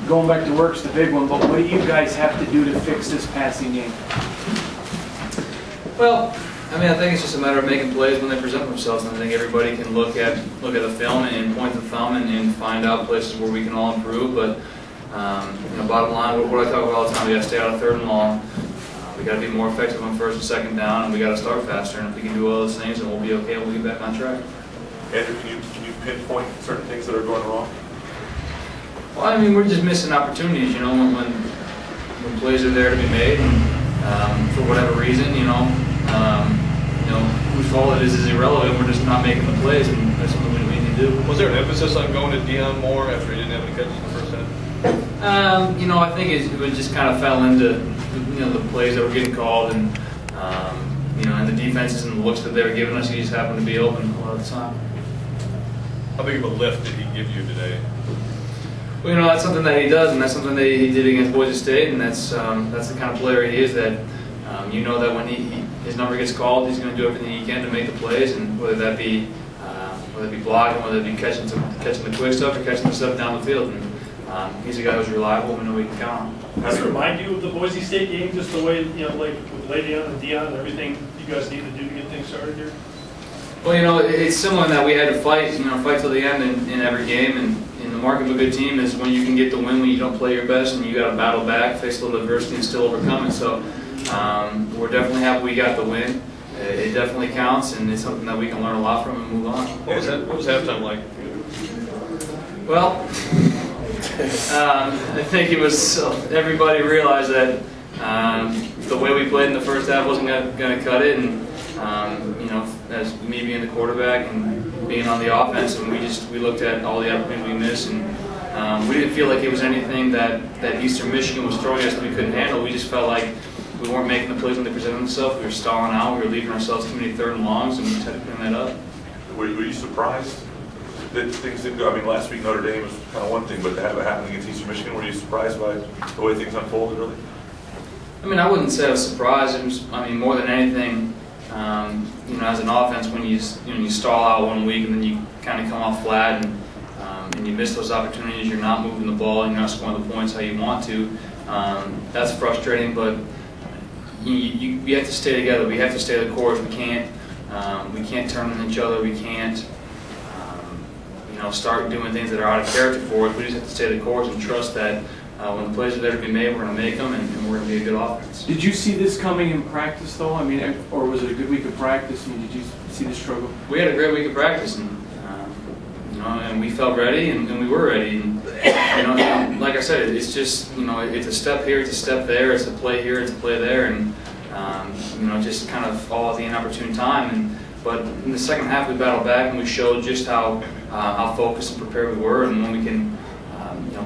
going back to work's the big one, but what do you guys have to do to fix this passing game? Well, I mean, I think it's just a matter of making plays when they present themselves. And I think everybody can look at the film and point the thumb and find out places where we can all improve. But you know, bottom line, what I talk about all the time, we got to stay out of third and long. We got to be more effective on first and second down, and we got to start faster. And if we can do all those things, then we'll be okay. We'll get back on track. Andrew, can you pinpoint certain things that are going wrong? Well, I mean, we're just missing opportunities. You know, when plays are there to be made, and for whatever reason, you know, whose fault it is irrelevant. We're just not making the plays, and that's something we need to do. Was there an emphasis on going to Dion more after he didn't have any catches in the first half? You know, I think it just kind of fell into the plays that were getting called, and you know, and the defenses and the looks that they were giving us. He just happened to be open a lot of the time. How big of a lift did he give you today? Well, you know, that's something that he does, and that's something that he did against Boise State, and that's the kind of player he is. That you know that when his number gets called, he's going to do everything he can to make the plays, and whether that be blocking, whether it be catching the quick stuff or catching the stuff down the field. And he's a guy who's reliable, and we know we can count on. Does it remind you of the Boise State game, just the way, you know, like with Le'Veon and Dion and everything you guys need to do to get things started here? Well, you know, it's similar in that we had to fight till the end in every game, and the mark of a good team is when you can get the win when you don't play your best, and you got to battle back, face a little adversity, and still overcome it. So we're definitely happy we got the win. It definitely counts, and it's something that we can learn a lot from and move on. What was halftime like? Well, I think it was everybody realized that the way we played in the first half wasn't going to cut it, and you know, as me being the quarterback and being on the offense, and we looked at all the opportunities we missed, and we didn't feel like it was anything that Eastern Michigan was throwing us that we couldn't handle. We just felt like we weren't making the plays when they presented themselves. We were stalling out. We were leaving ourselves too many third and longs, and we just had to clean that up. Were you surprised that things didn't go? I mean, last week Notre Dame was kind of one thing, but to have it happen against Eastern Michigan, were you surprised by the way things unfolded, really? I mean, I wouldn't say I was surprised. It was, I mean, more than anything, you know, as an offense, when you stall out one week and then you kind of come off flat and you miss those opportunities, you're not moving the ball and you're not scoring the points how you want to. That's frustrating, but you have to stay together. We have to stay the course. We can't turn on each other. We can't start doing things that are out of character for us. We just have to stay the course and trust that when the plays are there to be made, we're going to make them, and we're going to be a good offense. Did you see this coming in practice, though? I mean, or was it a good week of practice? I mean, did you see the struggle? We had a great week of practice, and and we felt ready, and we were ready. And like I said, it's just it's a step here, it's a step there, it's a play here, it's a play there, and just kind of all at the inopportune time. But in the second half, we battled back, and we showed just how focused and prepared we were, and when we can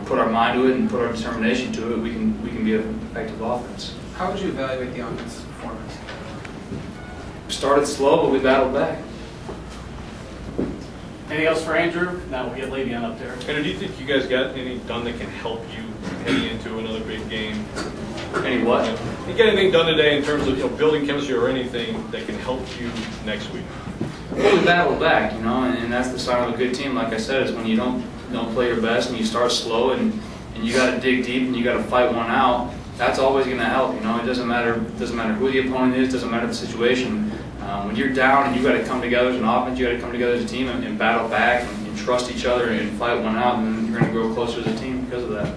put our mind to it and put our determination to it, we can be an effective offense. How would you evaluate the offense's performance? Started slow, but we battled back. Anything else for Andrew? Now we'll get Le'Veon up there. And do you think you guys got any done that can help you heading into another big game? Any what? You get anything done today in terms of building chemistry or anything that can help you next week? Well, we battled back, and that's the sign of a good team. Like I said, is when you don't play your best and you start slow and you got to dig deep and you got to fight one out. That's always going to help. It doesn't matter who the opponent is, doesn't matter the situation. When you're down and you got to come together as an offense, you got to come together as a team and battle back and trust each other and fight one out, and you're going to grow closer as a team because of that.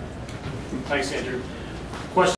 Thanks, Andrew.